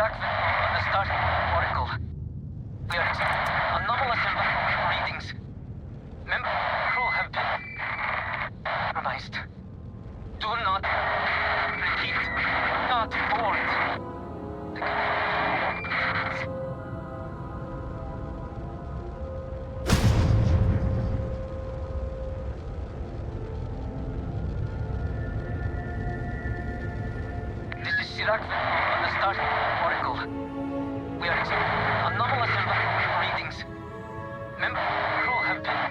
on the Starfieild Oracle. We are anomalous readings. Member crew have been compromised. Do not repeat. Not board. This is Starfieild on the Starfieild Oracle. We are anomalous readings. Member crew have been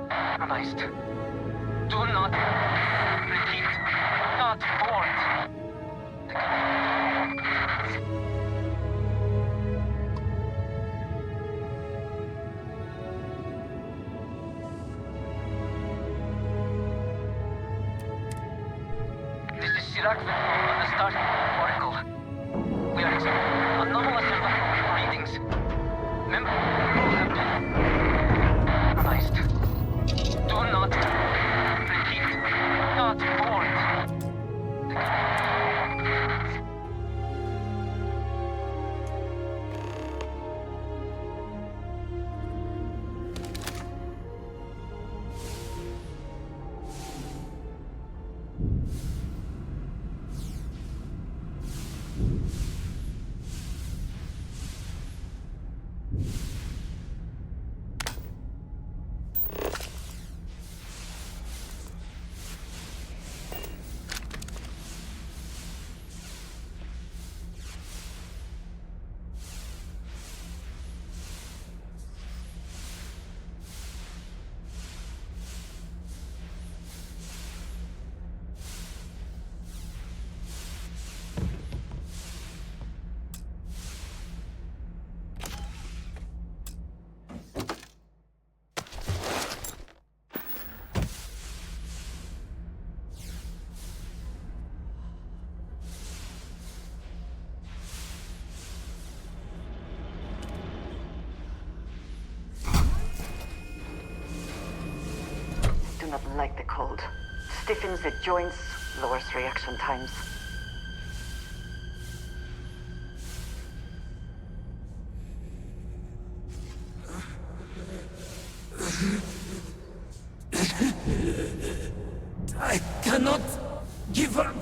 compromised. Do not repeat. Not board. This is Starfieild on the Starfieild Oracle. We are anomalous readings. Member crew have been compromised. Do not repeat. Not board. Do not like the cold. Stiffens the joints, lowers reaction times. I cannot give up.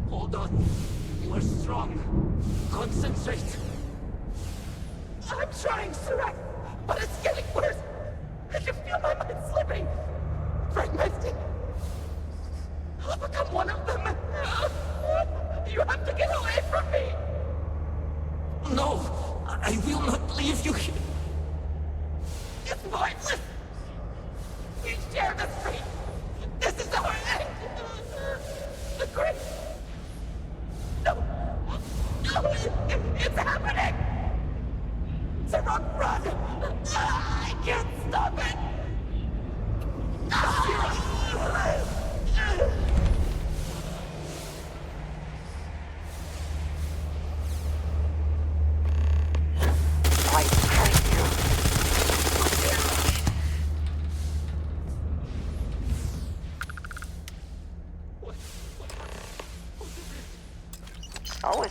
Hold on. You are strong. Concentrate. I'm trying, Surak, but it's getting worse. I can feel my mind slipping. Fragmenting. I'll become one of them. You have to get away from me. No, I will not leave you here. It's pointless. We share the street. This is our end. The great. No. No, it's happening. Surak, run. I can't stop it.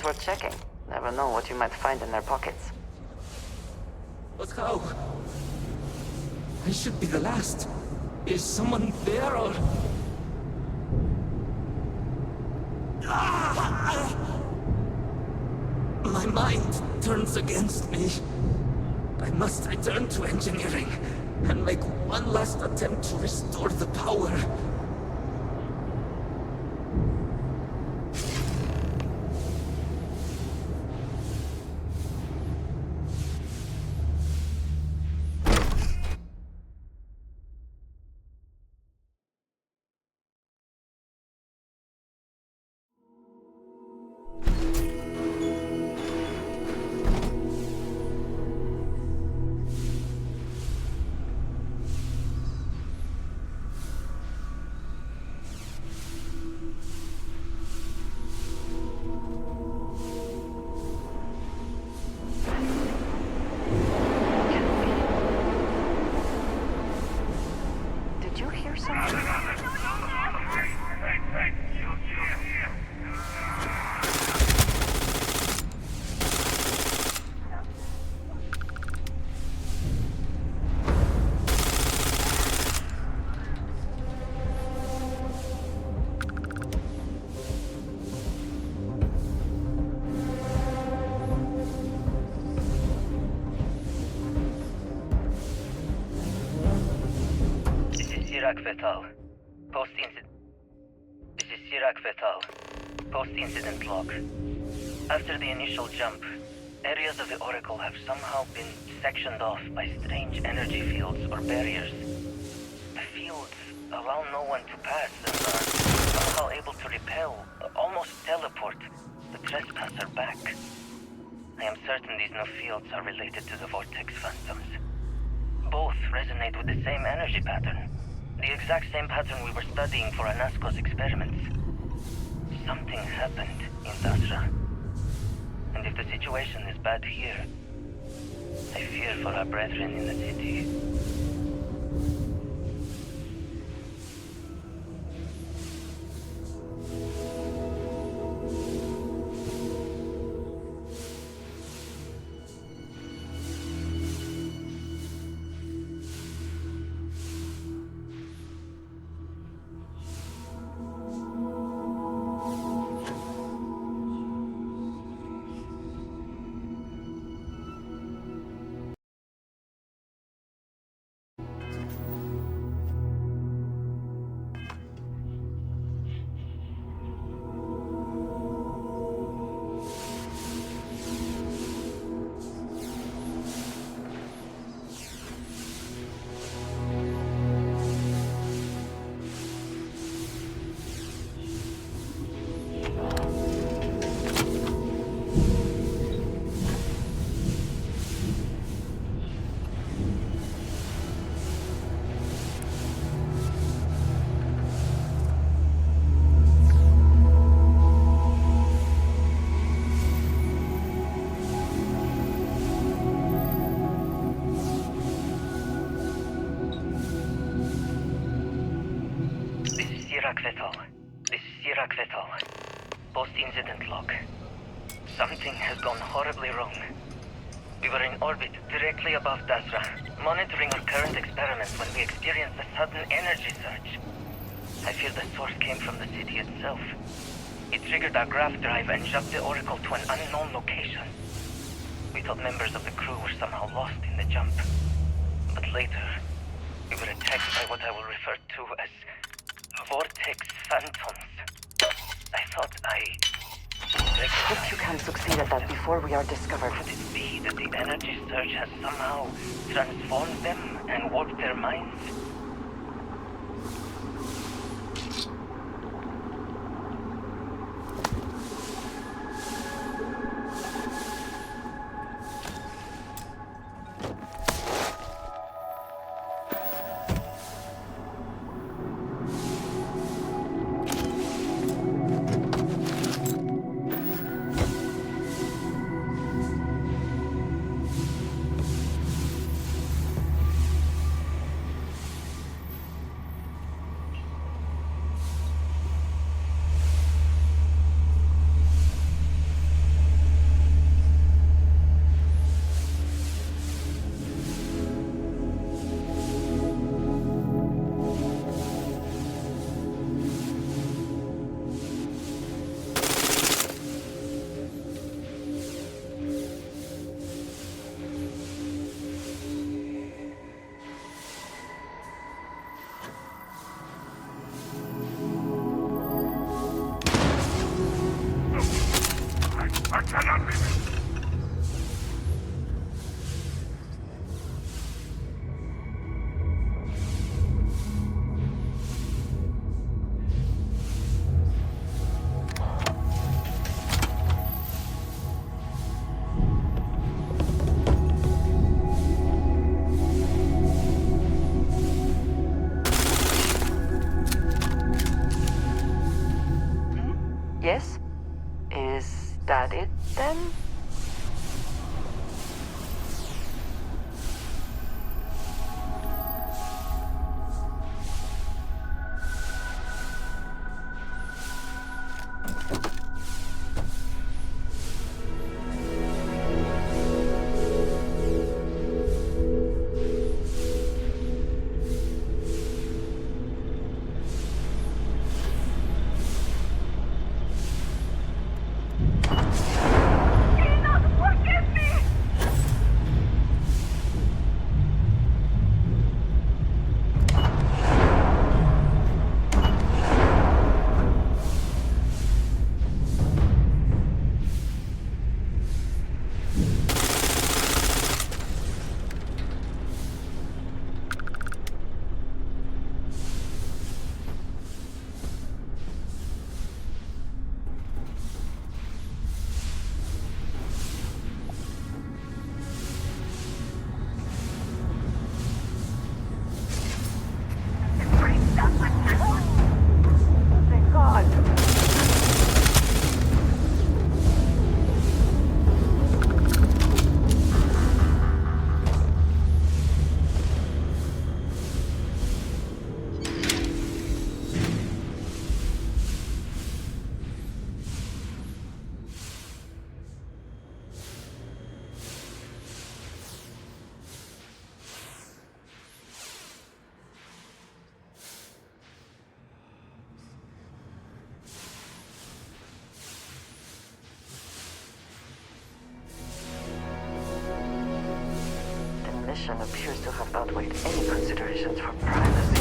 always worth checking. Never know what you might find in their pockets. But how? I should be the last. Is someone there or... My mind turns against me. I must return to engineering and make one last attempt to restore the power. Did you hear something? Vital. Post-incident. This is Sirac Vital. Post-incident log. After the initial jump, areas of the Oracle have somehow been sectioned off by strange energy fields or barriers. The fields allow no one to pass and are somehow able to repel, almost teleport, the trespasser back. I am certain these new fields are related to the Vortex Phantoms. Both resonate with the same energy pattern. The exact same pattern we were studying for Anasco's experiments. Something happened in Dasra. And if the situation is bad here, I fear for our brethren in the city. Post-incident log. Something has gone horribly wrong. We were in orbit directly above Dasra, monitoring our current experiments when we experienced a sudden energy surge. I fear the source came from the city itself. It triggered our graph drive and shoved the Oracle to an unknown location. We thought members of the crew were somehow lost in the jump. But later, we were attacked by what I will refer to as Vortex Phantoms. I thought Hope you can succeed at that before we are discovered. Could it be that the energy surge has somehow transformed them and warped their minds? mission appears to have outweighed any considerations for privacy.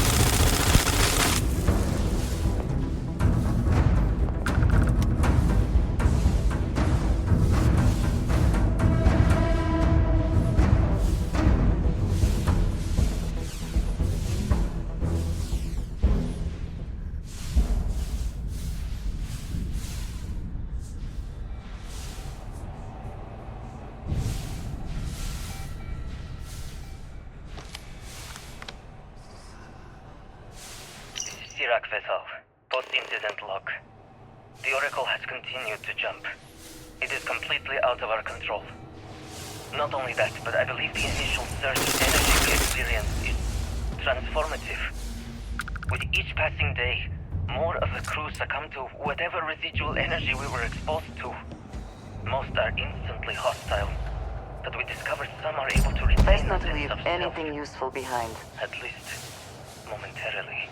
Sirac Vethal, post-incident log. The Oracle has continued to jump. It is completely out of our control. Not only that, but I believe the initial surge of energy we experienced is transformative. With each passing day, more of the crew succumb to whatever residual energy we were exposed to. Most are instantly hostile, but we discover some are able to retain Best a not to sense leave of anything self, useful behind. at least momentarily.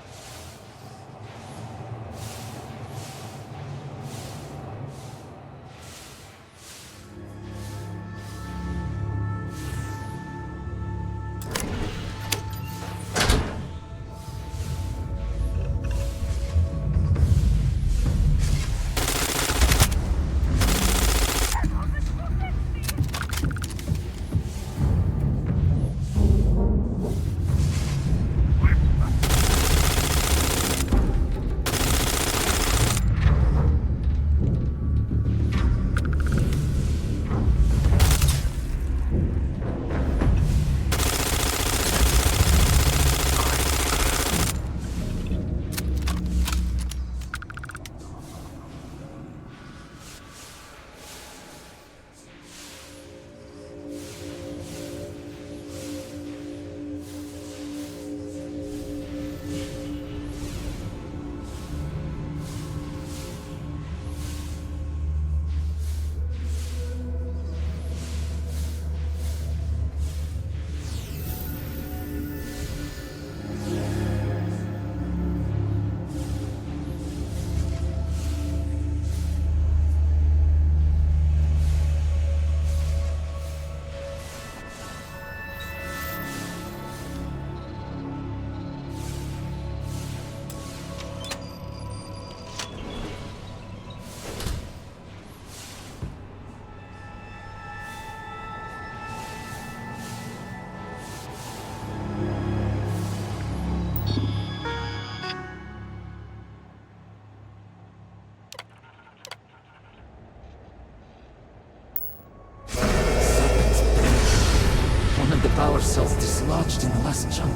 One of the power cells dislodged in the last jump.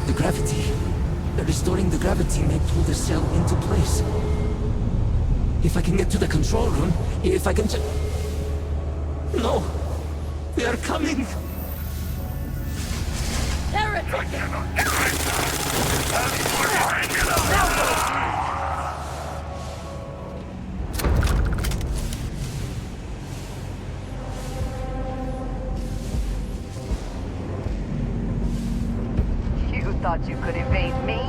The gravity. Restoring the gravity may pull the cell into place. If I can get to the control room, if I can just... No! They are coming! You thought you could evade me?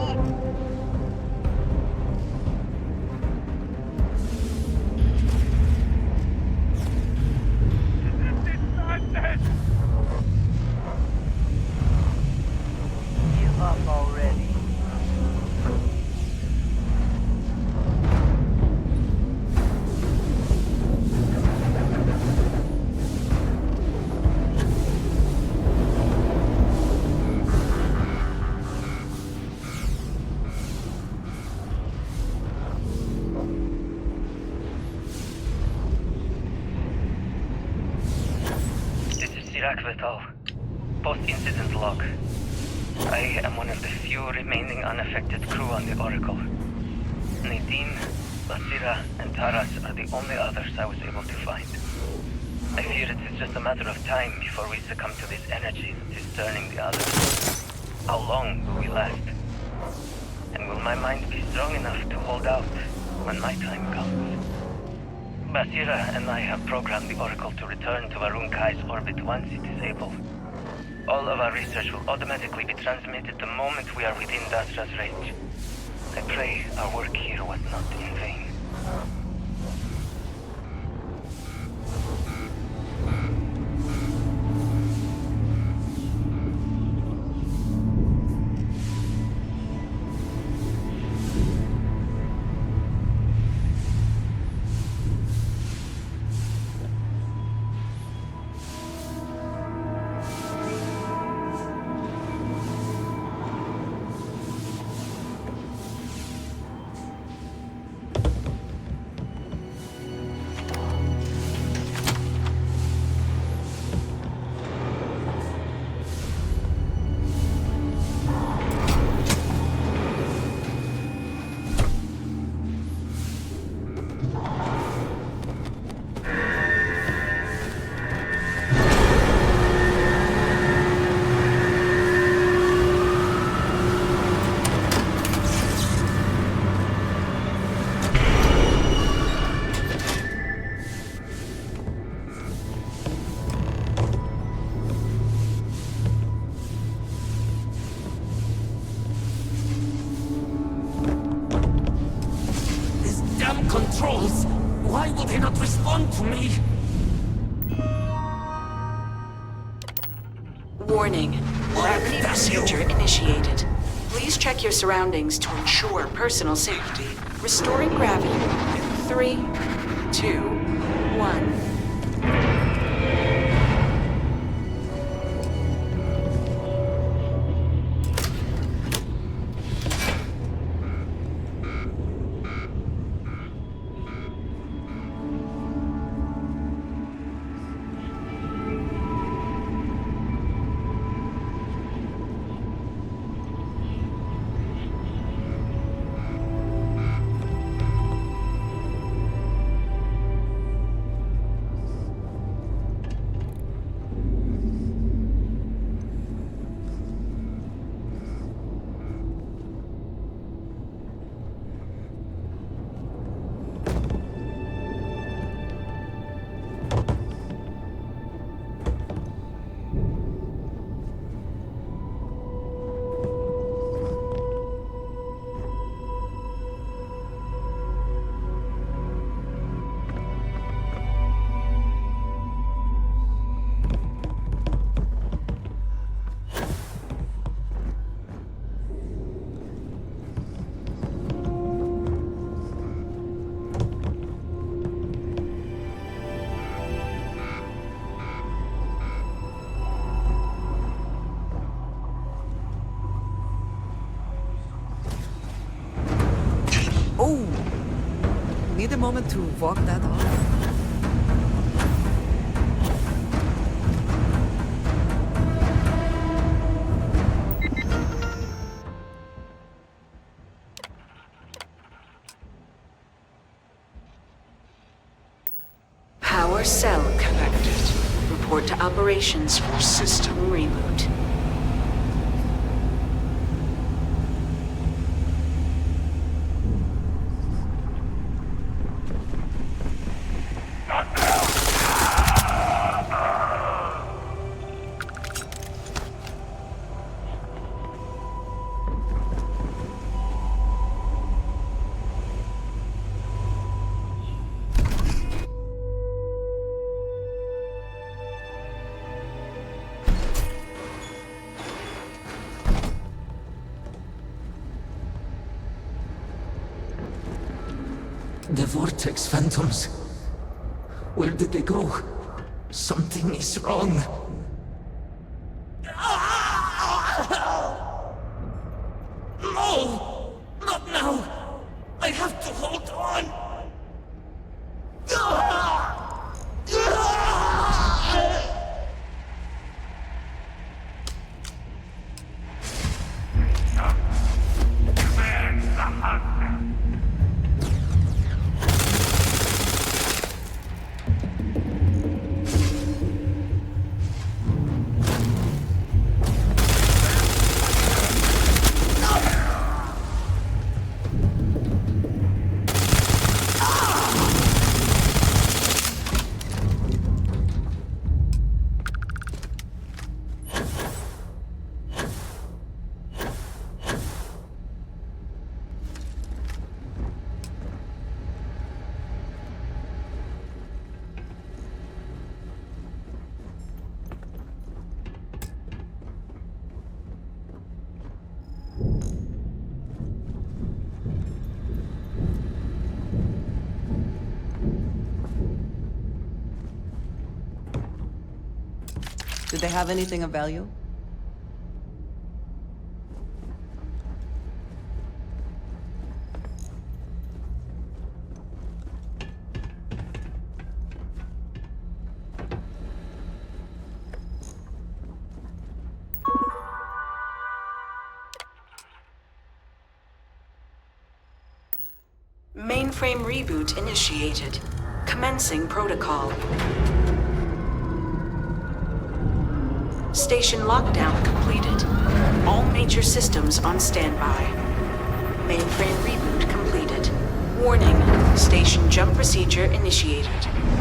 Give up already. This is Sirac Vethal, post-incident log. I am one of the few remaining unaffected crew on the Oracle. Nadine, Basira, and Taras are the only others I was able to find. I fear it is just a matter of time before we succumb to this energy that is turning the others. How long will we last? And will my mind be strong enough to hold out when my time comes? Basira and I have programmed the Oracle to return to Varun Kai's orbit once it is able. All of our research will automatically be transmitted the moment we are within Dasra's range. I pray our work here was not in vain. for me? Warning. Gravity procedure initiated. Please check your surroundings to ensure personal safety. Restoring gravity in 3, 2, 1. Oh! Need a moment to walk that off. Power cell connected. Report to operations for system reboot. The Vortex Phantoms. Where did they go? Something is wrong. No! Not now! I have to hold on! Did they have anything of value? Mainframe reboot initiated. Commencing protocol. Station lockdown completed. All major systems on standby. Mainframe reboot completed. Warning, station jump procedure initiated.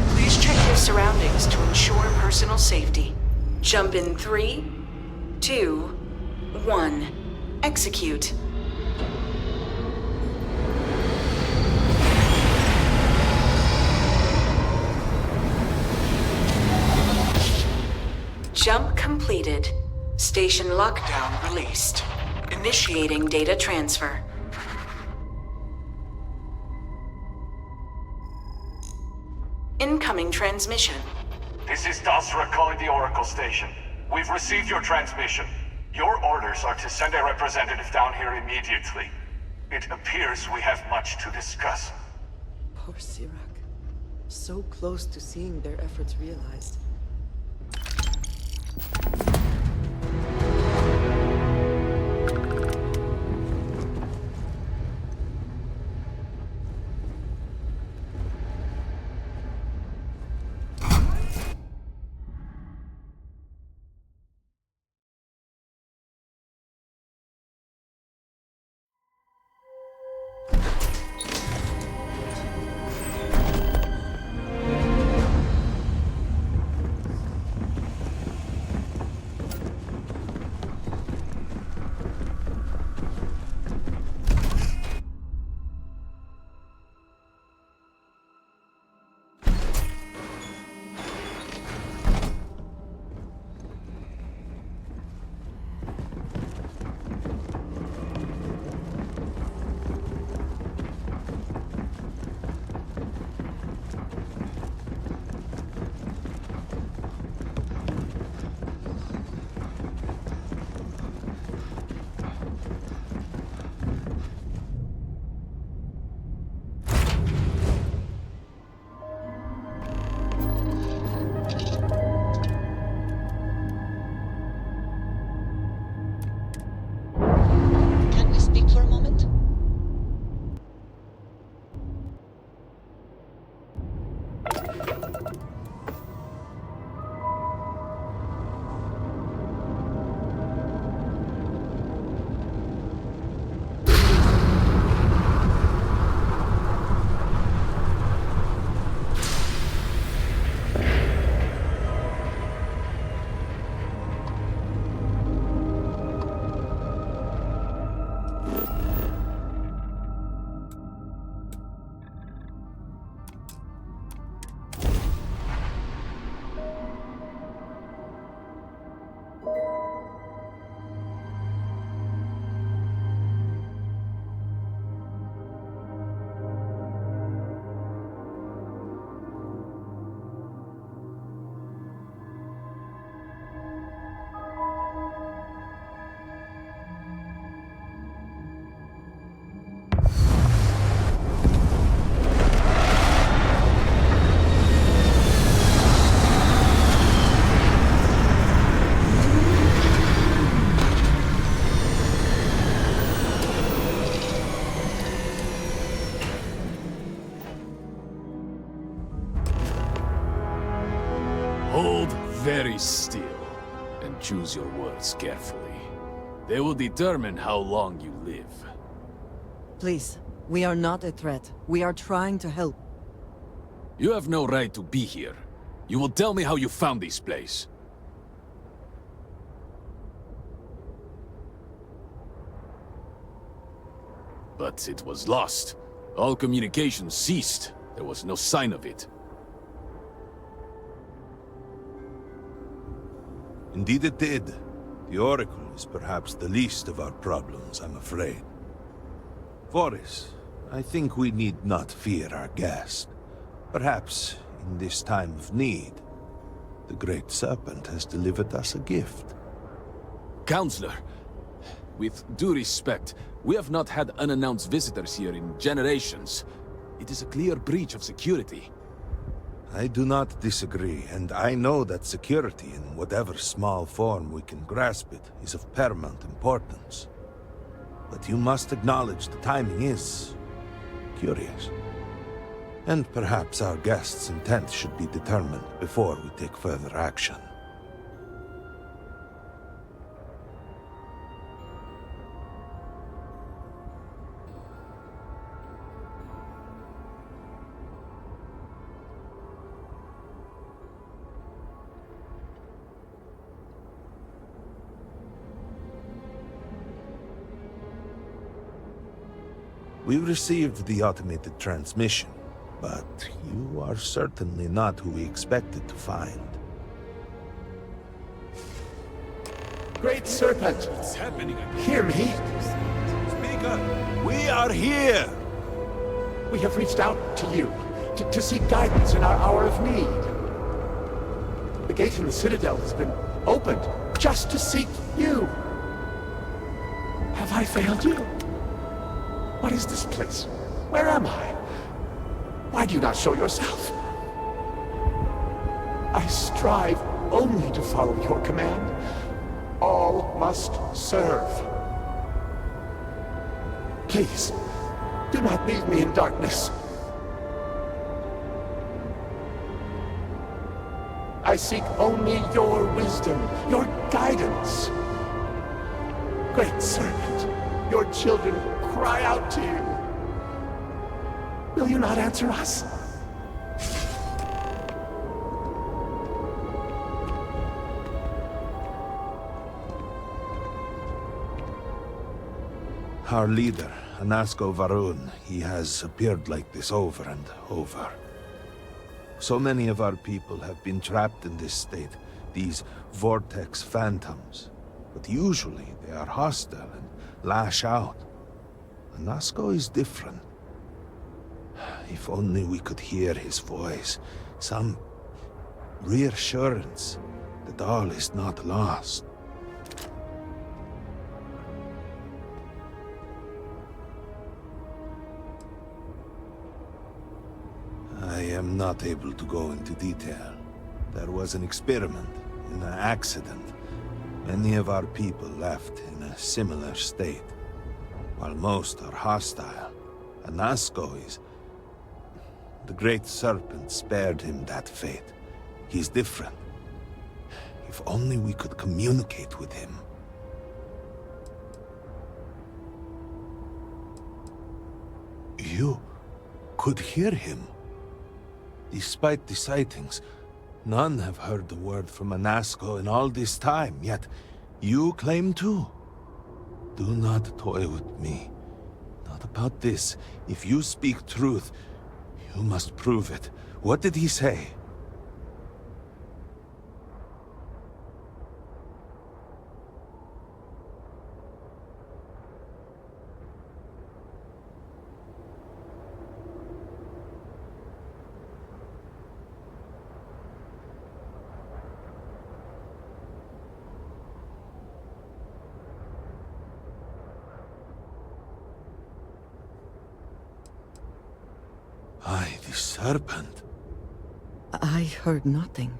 Please check your surroundings to ensure personal safety. Jump in 3, 2, 1. Execute. Jump completed. Station lockdown released. Initiating data transfer. Incoming transmission. This is Dasra calling the Oracle station. We've received your transmission. Your orders are to send a representative down here immediately. It appears we have much to discuss. Poor Sirac. So close to seeing their efforts realized. Can we speak for a moment? Hold very still and choose your words carefully. They will determine how long you live. Please, we are not a threat. We are trying to help. You have no right to be here. You will tell me how you found this place. But it was lost. All communication ceased. There was no sign of it. Indeed it did. The Oracle is perhaps the least of our problems, I'm afraid. Voris, I think we need not fear our guest. Perhaps, in this time of need, the Great Serpent has delivered us a gift. Counselor, with due respect, we have not had unannounced visitors here in generations. It is a clear breach of security. I do not disagree, and I know that security, in whatever small form we can grasp it, is of paramount importance. But you must acknowledge the timing is curious. And perhaps our guest's intent should be determined before we take further action. We received the automated transmission, but you are certainly not who we expected to find. Great Serpent, What's happening? hear me. Speaker, we are here! We have reached out to you to seek guidance in our hour of need. The gate in the Citadel has been opened just to seek you. Have I failed you? What is this place? Where am I? Why do you not show yourself? I strive only to follow your command. All must serve. Please, do not leave me in darkness. I seek only your wisdom, your guidance. Great Serpent, your children cry out to you. Will you not answer us? Our leader, Anasko Varun, he has appeared like this over and over. So many of our people have been trapped in this state, these vortex phantoms. But usually they are hostile and lash out. Anasko is different. If only we could hear his voice, some reassurance that all is not lost. I am not able to go into detail. There was an experiment, an accident. Many of our people left in a similar state. While most are hostile, Anasko is... The Great Serpent spared him that fate. He's different. If only we could communicate with him. You could hear him. Despite the sightings, none have heard the word from Anasko in all this time, yet you claim to. Do not toy with me. Not about this. If you speak truth, you must prove it. What did he say? The serpent. I heard nothing.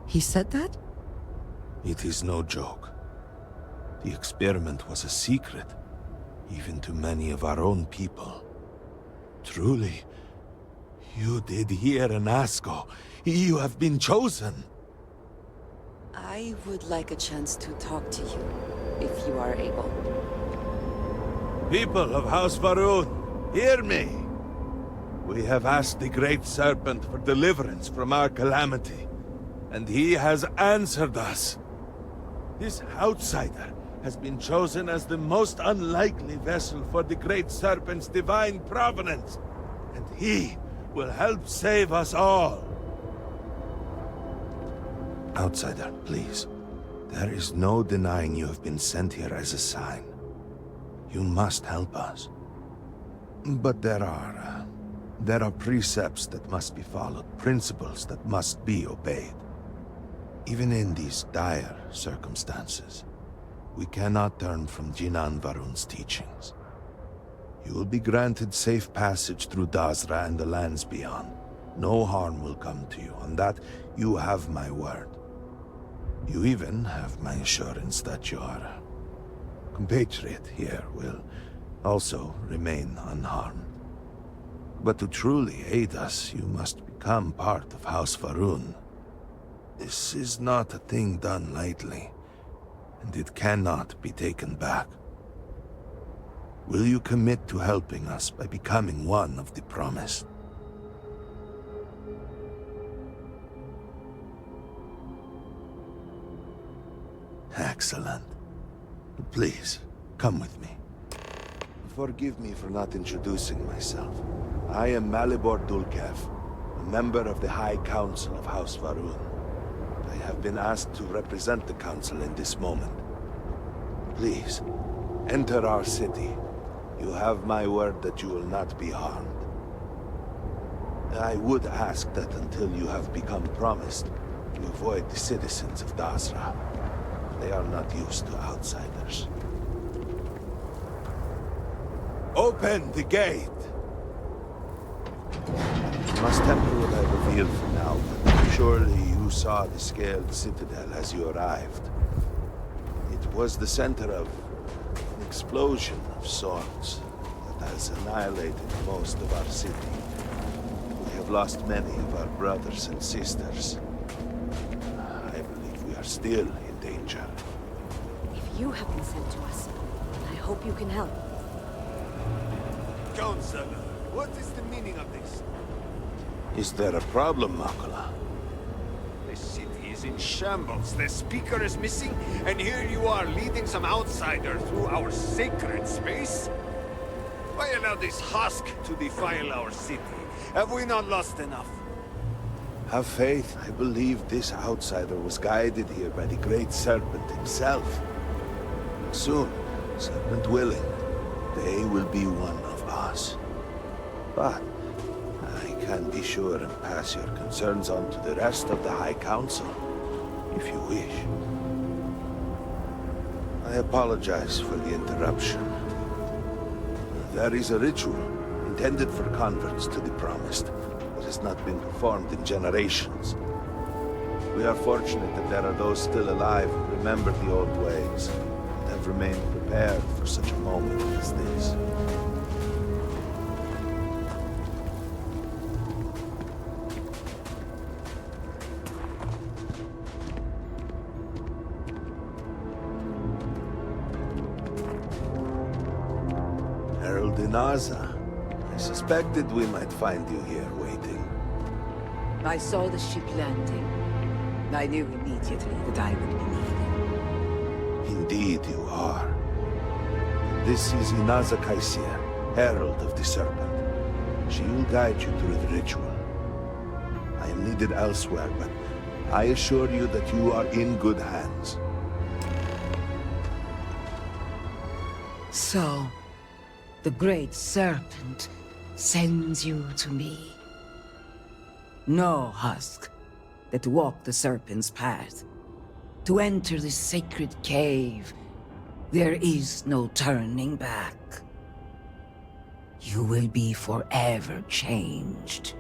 He said that? It is no joke. The experiment was a secret, even to many of our own people. Truly, you did hear Anasko. You have been chosen. I would like a chance to talk to you, if you are able. People of House Varun, hear me! We have asked the Great Serpent for deliverance from our calamity, and he has answered us. This outsider has been chosen as the most unlikely vessel for the Great Serpent's divine providence, and he will help save us all. Outsider, please. There is no denying you have been sent here as a sign. You must help us. But there are precepts that must be followed, principles that must be obeyed. Even in these dire circumstances, we cannot turn from Jinan Varun's teachings. You will be granted safe passage through Dazra and the lands beyond. No harm will come to you. On that, you have my word. You even have my assurance that your compatriot here will also remain unharmed. But to truly aid us, you must become part of House Varun. This is not a thing done lightly, and it cannot be taken back. Will you commit to helping us by becoming one of the promised? Excellent. Please, come with me. Forgive me for not introducing myself. I am Malibor Dulkev, a member of the High Council of House Varun. I have been asked to represent the Council in this moment. Please, enter our city. You have my word that you will not be harmed. I would ask that until you have become promised, you avoid the citizens of Dasra. They are not used to outsiders. Open the gate! I must temper what I reveal for now, but surely you saw the scaled citadel as you arrived. It was the center of an explosion of sorts that has annihilated most of our city. We have lost many of our brothers and sisters. I believe we are still in danger. If you have been sent to us, I hope you can help. Counselor, what is the meaning of this? Is there a problem, Makula? The city is in shambles. The speaker is missing, and here you are leading some outsider through our sacred space? Why allow this husk to defile our city? Have we not lost enough? Have faith. I believe this outsider was guided here by the Great Serpent himself. Soon, Serpent willing, they will be one of us. But I can be sure and pass your concerns on to the rest of the High Council, if you wish. I apologize for the interruption. There is a ritual intended for converts to the Promised that has not been performed in generations. We are fortunate that there are those still alive who remember the old ways and have remained prepared for such a moment as this. Naza. I suspected we might find you here waiting. I saw the ship landing. I knew immediately that I would be needed. Indeed you are. This is Inaza Kaisia, Herald of the Serpent. She will guide you through the ritual. I am needed elsewhere, but I assure you that you are in good hands. So, the Great Serpent sends you to me. No husk that walk the Serpent's path. To enter this sacred cave, there is no turning back. You will be forever changed.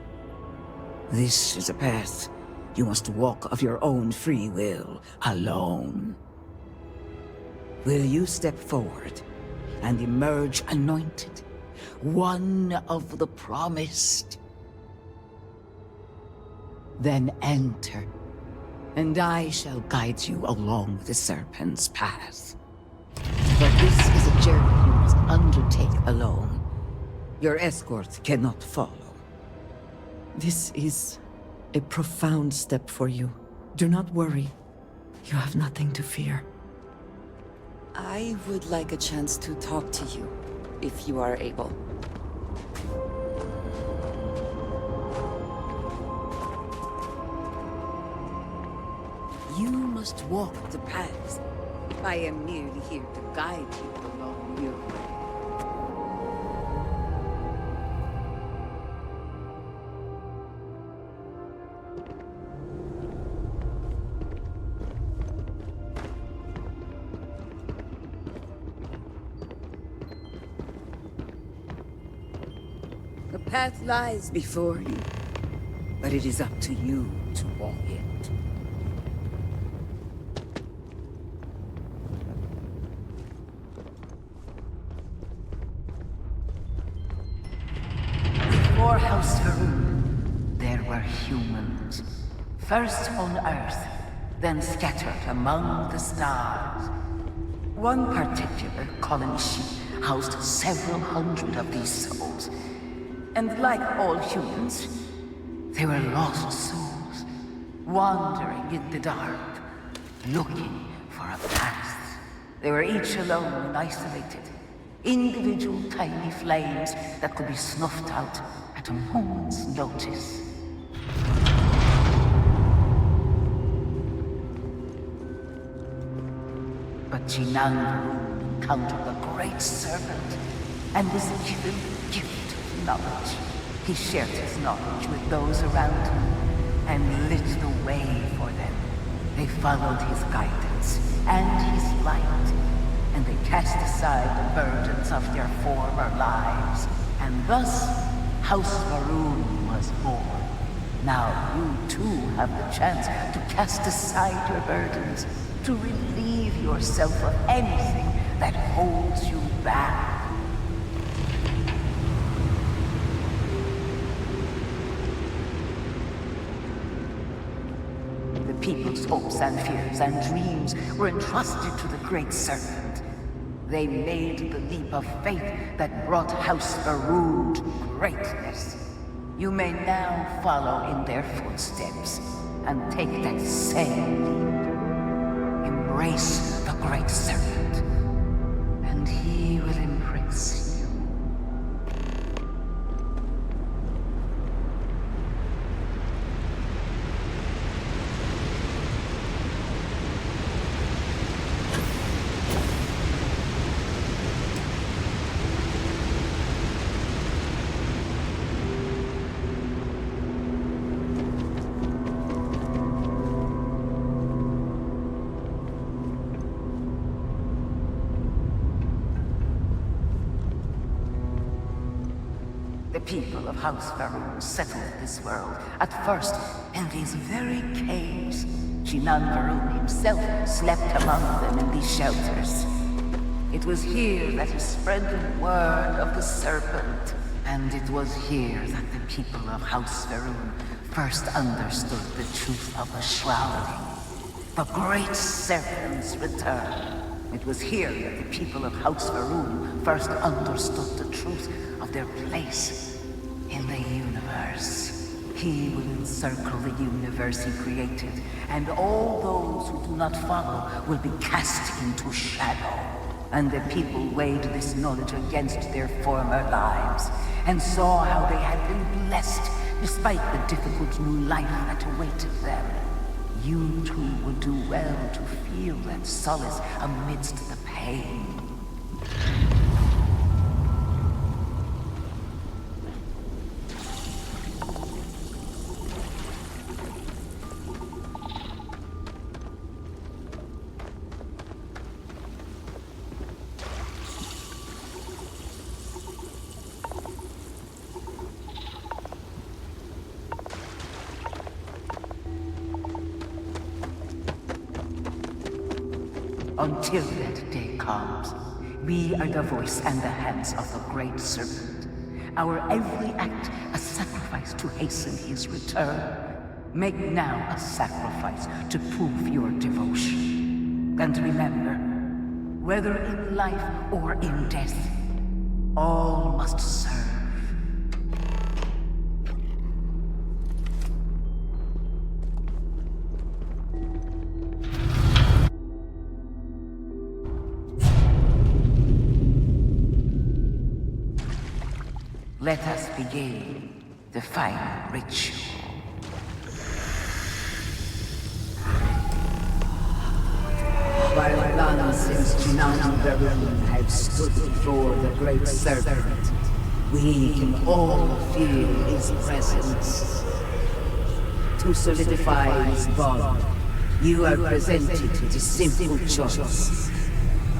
This is a path you must walk of your own free will, alone. Will you step forward and emerge anointed, one of the Promised? Then enter, and I shall guide you along the Serpent's path. But this is a journey you must undertake alone. Your escort cannot follow. This is a profound step for you. Do not worry. You have nothing to fear. I would like a chance to talk to you, if you are able. You must walk the path. I am merely here to guide you along your way. The path lies before you, but it is up to you to walk it. Before House Farouk, there were humans. First on Earth, then scattered among the stars. One particular colony ship housed several hundred of these souls. And like all humans, they were lost souls, wandering in the dark, looking for a path. They were each alone and isolated, individual tiny flames that could be snuffed out at a moment's notice. But Chinang encountered the great serpent and was given the gift of knowledge. He shared his knowledge with those around him and lit the way for them. They followed his guidance and his light, and they cast aside the burdens of their former lives. And thus, House Varun was born. Now you too have the chance to cast aside your burdens, to relieve yourself of anything that holds you back. The people's hopes and fears and dreams were entrusted to the Great Serpent. They made the leap of faith that brought House Varun to greatness. You may now follow in their footsteps and take that same leap. Embrace the Great Serpent, and he will embrace you. The people of House Varun settled this world, at first in these very caves. Shinan Varun himself slept among them in these shelters. It was here that he spread the word of the serpent, and it was here that the people of House Varun first understood the truth of the shrouding, the great serpent's return. It was here that the people of House Varun first understood the truth of their place in the universe. He will encircle the universe he created, and all those who do not follow will be cast into shadow. And the people weighed this knowledge against their former lives, and saw how they had been blessed despite the difficult new life that awaited them. You too would do well to feel that solace amidst the pain. Until that day comes, we are the voice and the hands of the Great Serpent. Our every act a sacrifice to hasten his return. Make now a sacrifice to prove your devotion. And remember, whether in life or in death, all must serve. Let us begin the final ritual. While long since Jinan Varun had stood before the Great Serpent, we can all feel his presence. To solidify his bond, you are presented with a simple choice.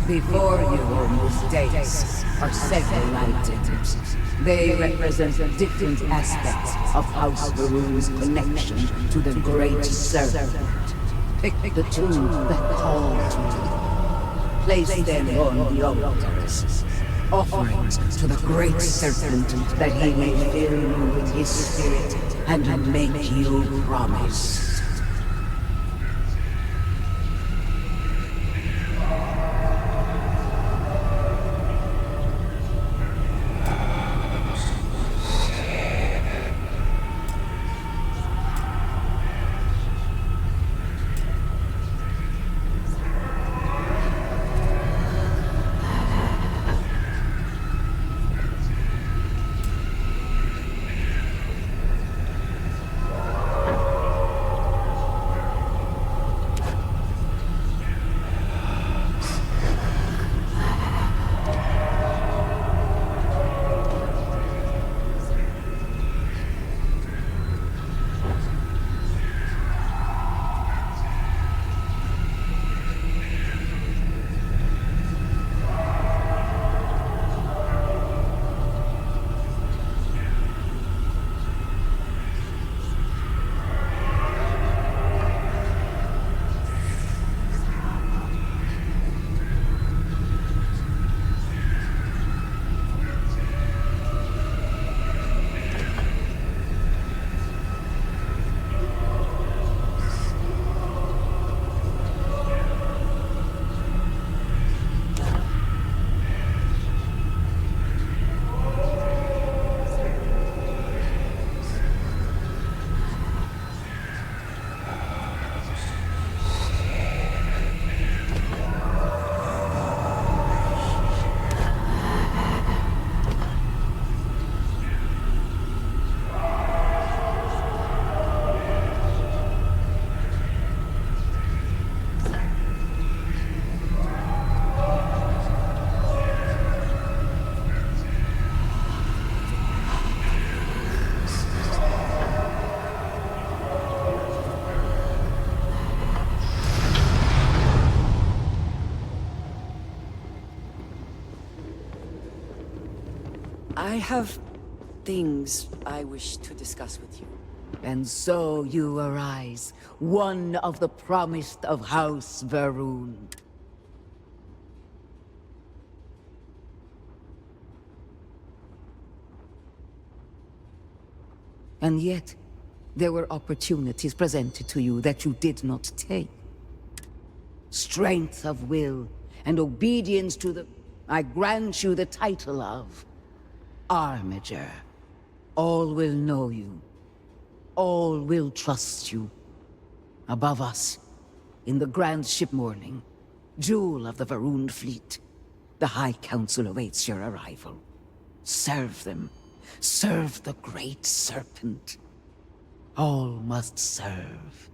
Before you on this dais are several items. They represent different aspects of House Varun's connection to the Great Serpent. Pick the two that call to you. Place them on the altars. Offerings to the Great Serpent that he may fill you with his spirit and make you promise. I have things I wish to discuss with you. And so you arise, one of the promised of House Va'ruun. And yet, there were opportunities presented to you that you did not take. Strength of will and obedience to the... I grant you the title of Armiger. All will know you. All will trust you. Above us, in the Grand Ship Morning, jewel of the Va'ruun fleet, the High Council awaits your arrival. Serve them. Serve the Great Serpent. All must serve.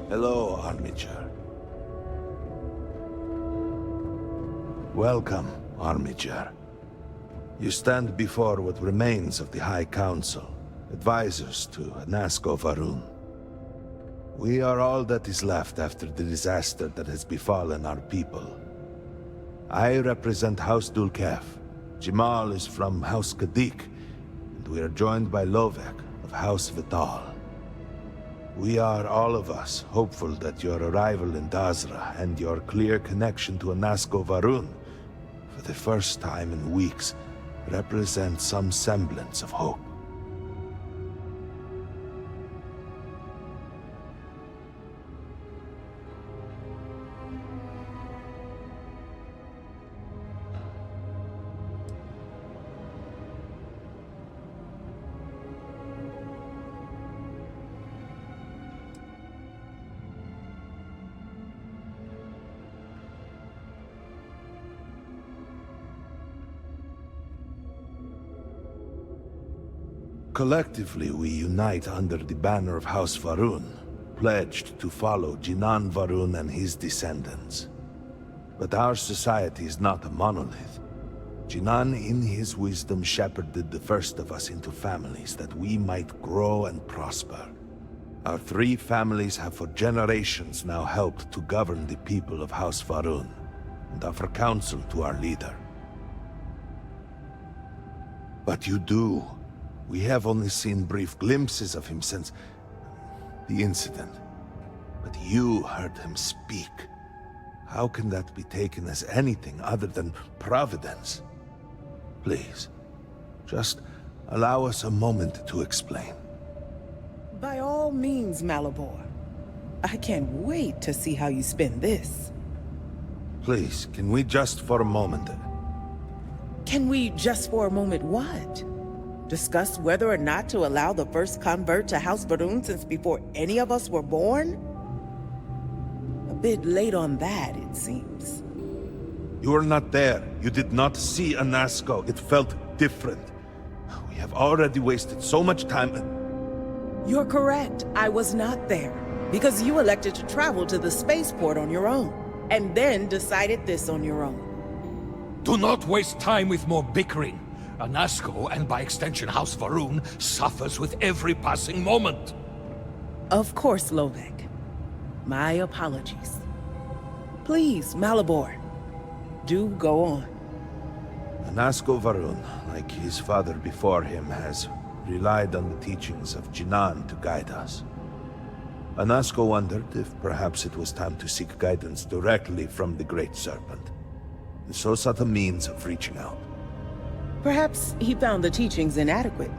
Hello, Armiger. Welcome, Armiger. You stand before what remains of the High Council, advisors to Nazgo Va'ruun. We are all that is left after the disaster that has befallen our people. I represent House Dulkef. Jamal is from House Kadik, and we are joined by Lovek of House Vital. We are, all of us, hopeful that your arrival in Dazra and your clear connection to Nazgo Va'ruun, for the first time in weeks, represent some semblance of hope. Collectively, we unite under the banner of House Va'ruun, pledged to follow Jinan Va'ruun and his descendants. But our society is not a monolith. Jinan, in his wisdom, shepherded the first of us into families that we might grow and prosper. Our 3 families have for generations now helped to govern the people of House Va'ruun, and offer counsel to our leader. But you do. We have only seen brief glimpses of him since the incident. But you heard him speak. How can that be taken as anything other than providence? Please, just allow us a moment to explain. By all means, Malabor. I can't wait to see how you spin this. Please, can we just for a moment... Can we just for a moment what? Discuss whether or not to allow the first convert to House Va'ruun since before any of us were born? A bit late on that, it seems. You were not there. You did not see a Nazgo. It felt different. We have already wasted so much time. You're correct. I was not there. Because you elected to travel to the spaceport on your own. And then decided this on your own. Do not waste time with more bickering. Nazgo, and by extension House Va'ruun, suffers with every passing moment. Of course, Lovek. My apologies. Please, Malabor. Do go on. Anasko Varun, like his father before him, has relied on the teachings of Jinan to guide us. Anasko wondered if perhaps it was time to seek guidance directly from the Great Serpent, and so sought a means of reaching out. Perhaps he found the teachings inadequate.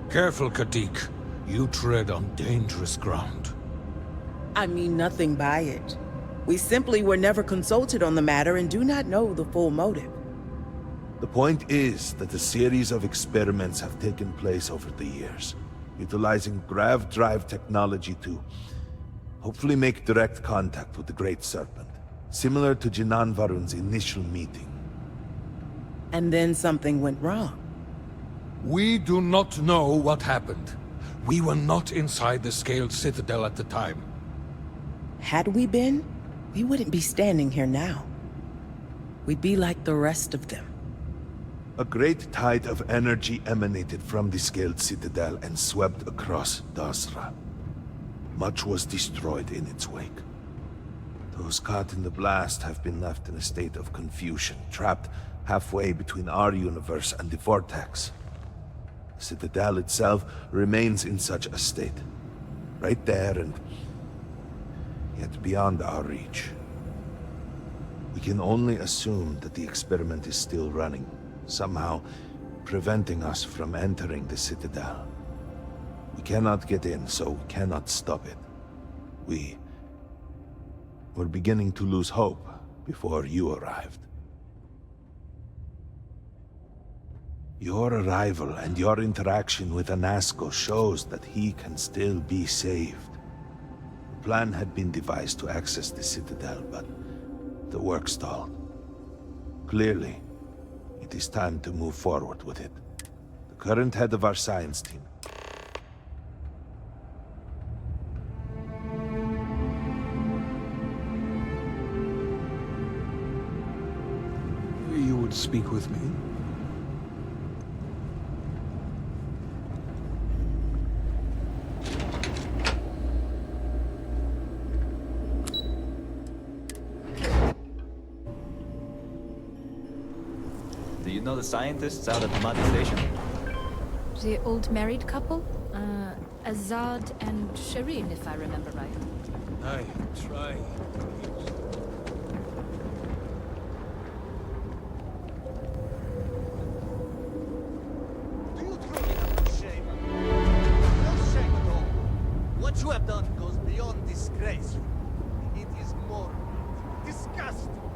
Careful, Kadik. You tread on dangerous ground. I mean nothing by it. We simply were never consulted on the matter and do not know the full motive. The point is that a series of experiments have taken place over the years, utilizing grav drive technology to hopefully make direct contact with the Great Serpent, similar to Jinan Varun's initial meeting. And then something went wrong. We do not know what happened. We were not inside the Scaled Citadel at the time. Had we been, we wouldn't be standing here now. We'd be like the rest of them. A great tide of energy emanated from the Scaled Citadel and swept across Dasra. Much was destroyed in its wake. Those caught in the blast have been left in a state of confusion, trapped halfway between our universe and the Vortex. The Citadel itself remains in such a state. Right there and yet beyond our reach. We can only assume that the experiment is still running, somehow preventing us from entering the Citadel. We cannot get in, so we cannot stop it. We're beginning to lose hope before you arrived. Your arrival and your interaction with Anasko shows that he can still be saved. The plan had been devised to access the Citadel, but the work stalled. Clearly, it is time to move forward with it. The current head of our science team. You would speak with me? Do you know the scientists out at the Mati station? The old married couple? Azad and Shireen, if I remember right. I try. Do you truly have no shame? No shame at all. What you have done goes beyond disgrace. It is more disgusting.